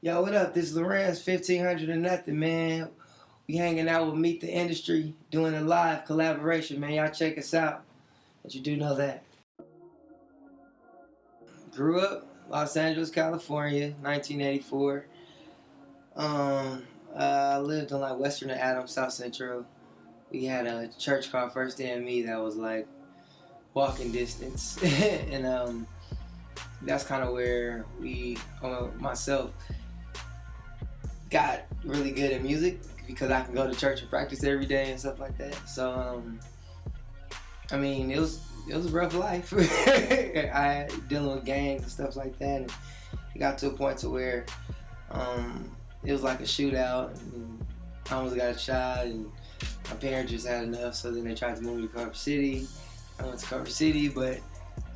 Yo, what up? This is Rance 1500 or Nothing, man. We hanging out with Meet the Industry, doing a live collaboration, man. Y'all check us out. But you do know that. Grew up Los Angeles, California, 1984. I lived on like Western and Adams, South Central. We had a church called First AME that was like walking distance, and that's kind of where myself got really good at music because I can go to church and practice every day and stuff like that. So, I mean, it was a rough life. I dealing with gangs and stuff like that, and it got to a point to where it was like a shootout, and I almost got shot, and my parents just had enough. So then they tried to move me to Culver City. I went to Culver City, but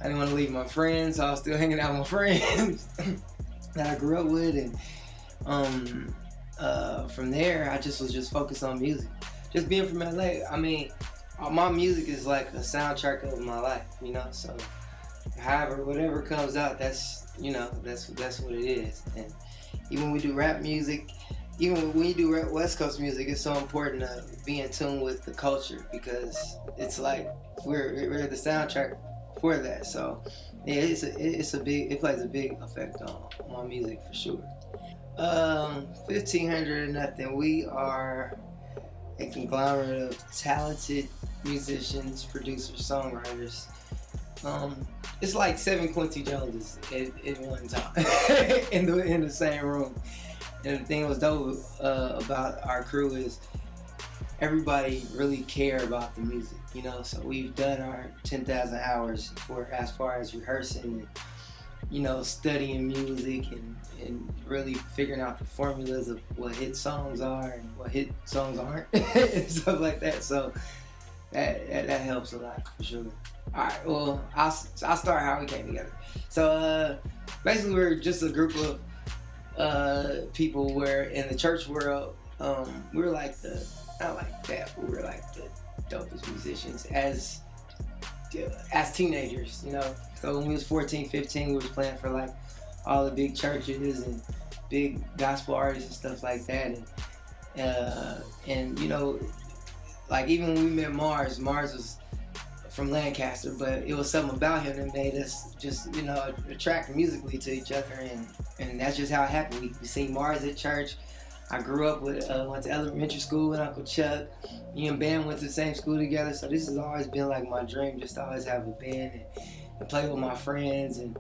I didn't want to leave my friends, so I was still hanging out with my friends that I grew up with, and from there, I was just focused on music. Just being from LA, I mean, my music is like a soundtrack of my life, you know. So, whatever comes out, that's what it is. And even when we do rap music, even when you do West Coast music, it's so important to be in tune with the culture because it's like we're the soundtrack for that. So, yeah, it plays a big effect on my music for sure. 1500 or Nothing. We are a conglomerate of talented musicians, producers, songwriters. It's like 7 Quincy Joneses at one time in the same room. And the thing that was dope about our crew is everybody really care about the music, you know. So we've done our 10,000 hours as far as rehearsing and, you know, studying music and really figuring out the formulas of what hit songs are and what hit songs aren't and stuff like that. So that helps a lot for sure. All right, well, I'll start how we came together. So basically, we're just a group of people where in the church world, we were like not like that, but we were like the dopest musicians as teenagers, you know. So when we was 14, 15, we was playing for like all the big churches and big gospel artists and stuff like that. And you know, like even when we met Mars was from Lancaster, but it was something about him that made us just, you know, attract musically to each other, and that's just how it happened. We seen Mars at church. I grew up went to elementary school with Uncle Chuck. Me and Bam went to the same school together, so this has always been like my dream, just to always have a band and play with my friends, and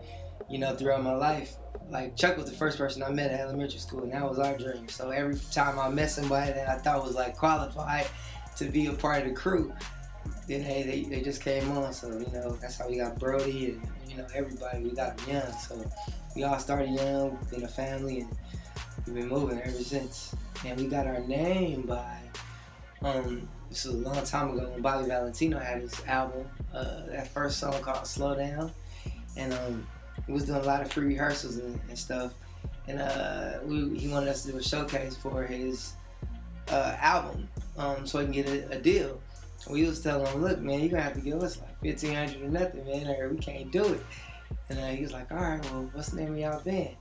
you know, throughout my life. Like Chuck was the first person I met at elementary school, and that was our dream. So every time I met somebody that I thought was like qualified to be a part of the crew, then hey, they just came on. So you know, that's how we got Brody and, you know, everybody. We got them young, so we all started young, been a family, and we've been moving ever since. And we got our name by this was a long time ago when Bobby Valentino had his album, that first song called Slow Down, and we was doing a lot of free rehearsals and stuff, and he wanted us to do a showcase for his album, so he can get a deal. We was telling him, look, man, you're gonna have to give us like 1500 or nothing, man, or we can't do it. And he was like, all right, well, what's the name of y'all band?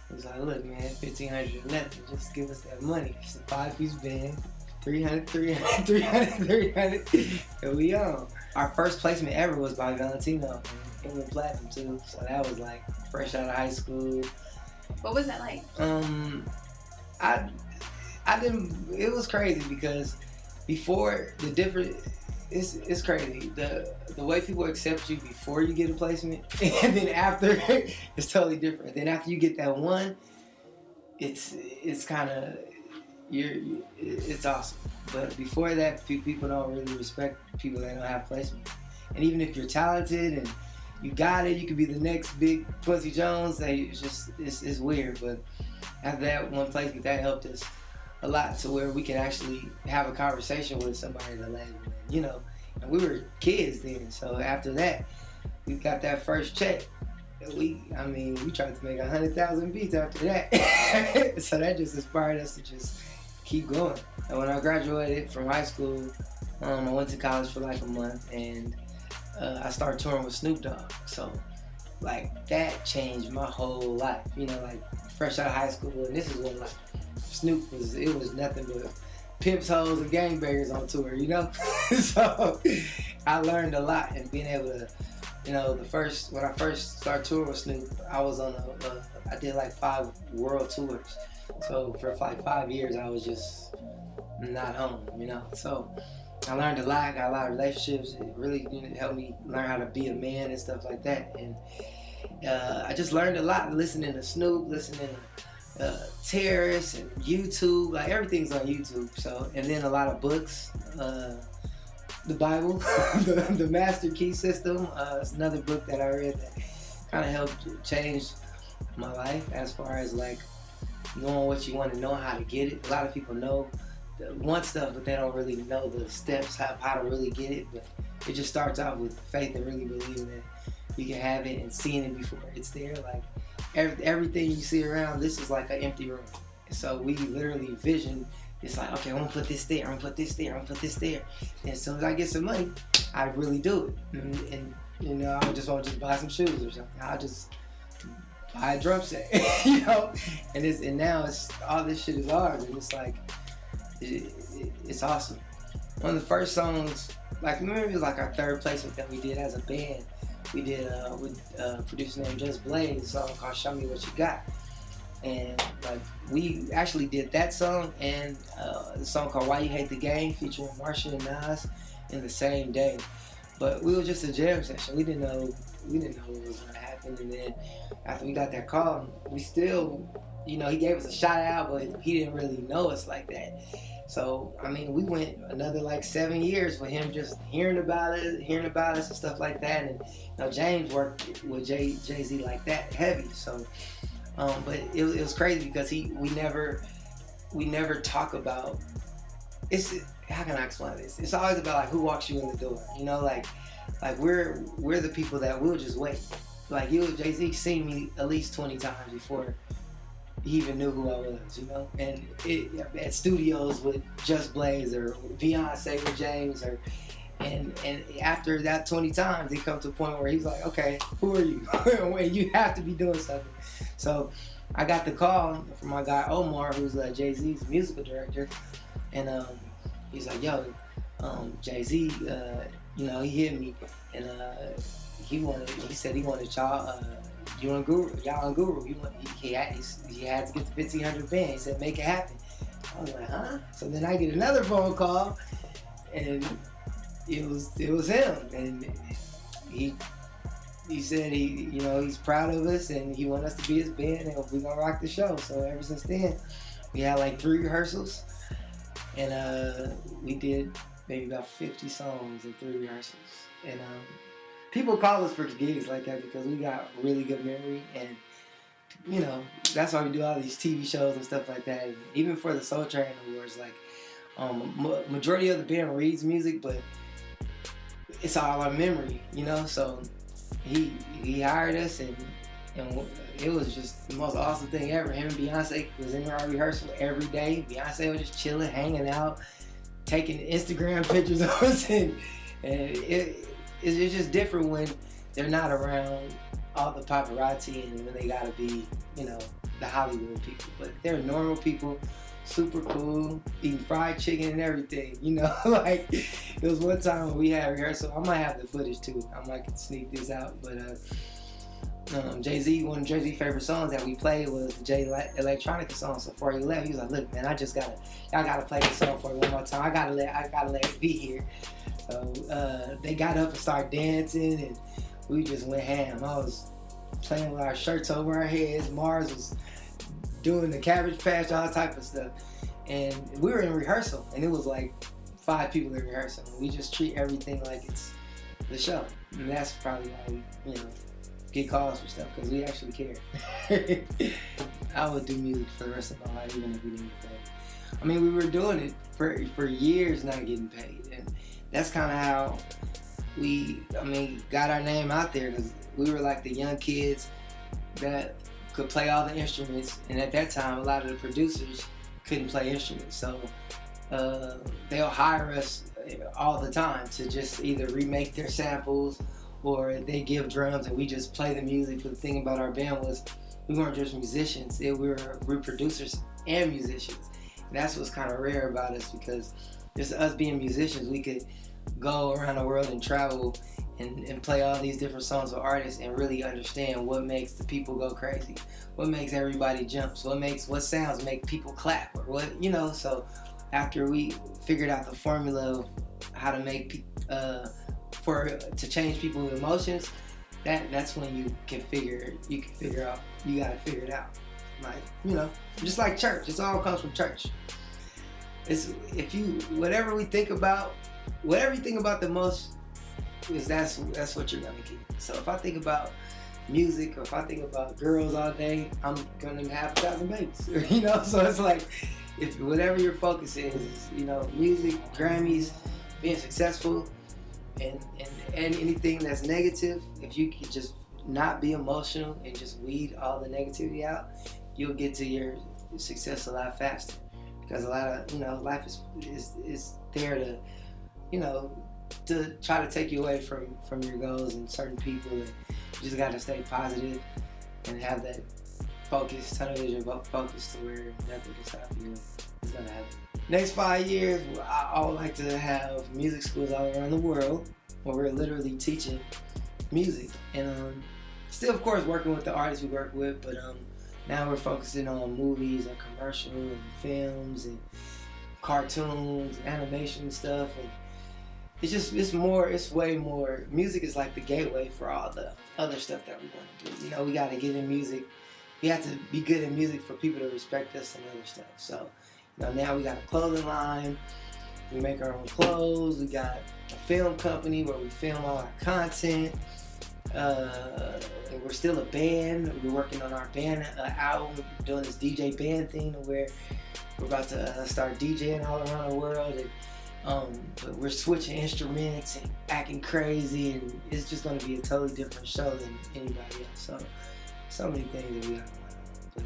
He was like, look, man, 1500 or nothing, just give us that money. It's a 5-piece band, 300, and we on. Our first placement ever was by Valentino, and it went platinum too, so that was like fresh out of high school. What was that like? I didn't, it was crazy because before it's crazy. The way people accept you before you get a placement and then after it's totally different. Then after you get that one, it's kind of it's awesome. But before that, people don't really respect people that don't have placements. And even if you're talented and you got it, you could be the next big Quincy Jones. It's weird. But after that one placement, that helped us a lot to where we can actually have a conversation with somebody at the label, you know. And we were kids then, so after that, we got that first check. We tried to make 100,000 beats after that. So that just inspired us to just keep going. And when I graduated from high school, I went to college for like a month, and I started touring with Snoop Dogg. So like that changed my whole life. You know, like fresh out of high school, and this is when like Snoop was nothing but pimps, hoes, and gangbangers on tour, you know. So I learned a lot, and being able to, when I first started touring with Snoop, I was on I did like 5 world tours. So for like 5 years, I was just not home, you know. So I learned a lot, got a lot of relationships. It really helped me learn how to be a man and stuff like that. And I just learned a lot listening to Snoop, listening to Terrace and YouTube. Like everything's on YouTube. So, and then a lot of books. The Bible, the Master Key System. It's another book that I read that kind of helped change my life as far as like knowing what you want and knowing how to get it. A lot of people want stuff, but they don't really know the steps, how to really get it. But it just starts out with faith and really believing that you can have it and seeing it before it's there. Like everything you see around, this is like an empty room. So we literally vision. It's like, okay, I'm gonna put this there, I'm gonna put this there, I'm gonna put this there. And as soon as I get some money, I really do it. And I just want to just buy some shoes or something. I'll just buy a drum set, And now it's all this shit is ours, and it's like, it's awesome. One of the first songs, like remember, it was like our 3rd placement that we did as a band. We did with a producer named Just Blaze, a song called "Show Me What You Got." And like we actually did that song and the song called "Why You Hate the Game" featuring Marsha and Nas in the same day. But we were just a jam session. We didn't know what was gonna happen. And then after we got that call, we still, he gave us a shout out, but he didn't really know us like that. So I mean, we went another like 7 years with him just hearing about us and stuff like that. And James worked with Jay-Z like that heavy. So. But it was crazy because we never talk about. How can I explain this? It's always about like who walks you in the door. Like we're the people that will just wait. Like Jay-Z seen me at least 20 times before he even knew who I was. And at studios with Just Blaze or Beyonce with James and after that 20 times, he come to a point where he's like, okay, who are you? When you have to be doing something. So I got the call from my guy Omar, who's Jay-Z's musical director, and he's like, yo, Jay-Z, he hit me, and he said he wanted y'all, y'all on Guru. He had to get the 1,500 band. He said, make it happen. I was like, huh? So then I get another phone call, and it was him, and he said he's proud of us and he wants us to be his band and we're gonna rock the show. So ever since then, we had like 3 rehearsals, and we did maybe about 50 songs in 3 rehearsals. And people call us for gigs like that because we got really good memory, and that's why we do all these TV shows and stuff like that. And even for the Soul Train Awards, like majority of the band reads music, but it's all our memory, So he hired us, and it was just the most awesome thing ever. Him and Beyonce was in our rehearsal every day. Beyonce was just chilling, hanging out, taking Instagram pictures of us, and it's just different when they're not around all the paparazzi and when they gotta be, the Hollywood people. But they're normal people. Super cool, eating fried chicken and everything, Like, it was one time when we had rehearsal. I might have the footage too. I might sneak this out, but Jay-Z, one of Jay-Z's favorite songs that we played was the Jay Electronica song. So before he left, he was like, "Look, man, y'all gotta play this song for me one more time. I gotta let it be here." So they got up and started dancing, and we just went ham. I was playing with our shirts over our heads. Mars was doing the Cabbage Patch, all type of stuff. And we were in rehearsal, and it was like 5 people in rehearsal. We just treat everything like it's the show. And that's probably why we, get calls for stuff, because we actually care. I would do music for the rest of my life, even if we didn't get paid. I mean, we were doing it for years not getting paid. And that's kind of how we, got our name out there, because we were like the young kids that could play all the instruments, and at that time a lot of the producers couldn't play instruments, so they'll hire us all the time to just either remake their samples or they give drums and we just play the music. But the thing about our band was we weren't just musicians. We're producers and musicians. And that's what's kind of rare about us, because just us being musicians, we could go around the world and travel and play all these different songs with artists and really understand what makes the people go crazy, what makes everybody jump, what sounds make people clap, or what, you know. So after we figured out the formula of how to make to change people's emotions, that's when you gotta figure it out. Like, you know, just like church, it all comes from church. It's whatever you think about the most, is that's what you're gonna get. So if I think about music, or if I think about girls all day, I'm gonna have 1,000 babies. You know, so it's like, if whatever your focus is, you know, music, Grammys, being successful, and anything that's negative, if you can just not be emotional and just weed all the negativity out, you'll get to your success a lot faster. Because a lot of, you know, life is there to, you know, to try to take you away from your goals and certain people, and you just gotta stay positive and have that focus, tunnel vision focus, to where nothing can stop you. It's gonna happen. Next 5 years, I would like to have music schools all around the world where we're literally teaching music, and still, of course, working with the artists we work with, but now we're focusing on movies and commercials and films and cartoons, animation stuff, and it's way more. Music is like the gateway for all the other stuff that we want to do. You know, we got to get in music. We have to be good in music for people to respect us and other stuff. So, you know, now we got a clothing line. We make our own clothes. We got a film company where we film all our content. And we're still a band. We're working on our band album. We're doing this DJ band thing where we're about to start DJing all around the world. And but we're switching instruments and acting crazy, and it's just going to be a totally different show than anybody else. So many things that we have going on. But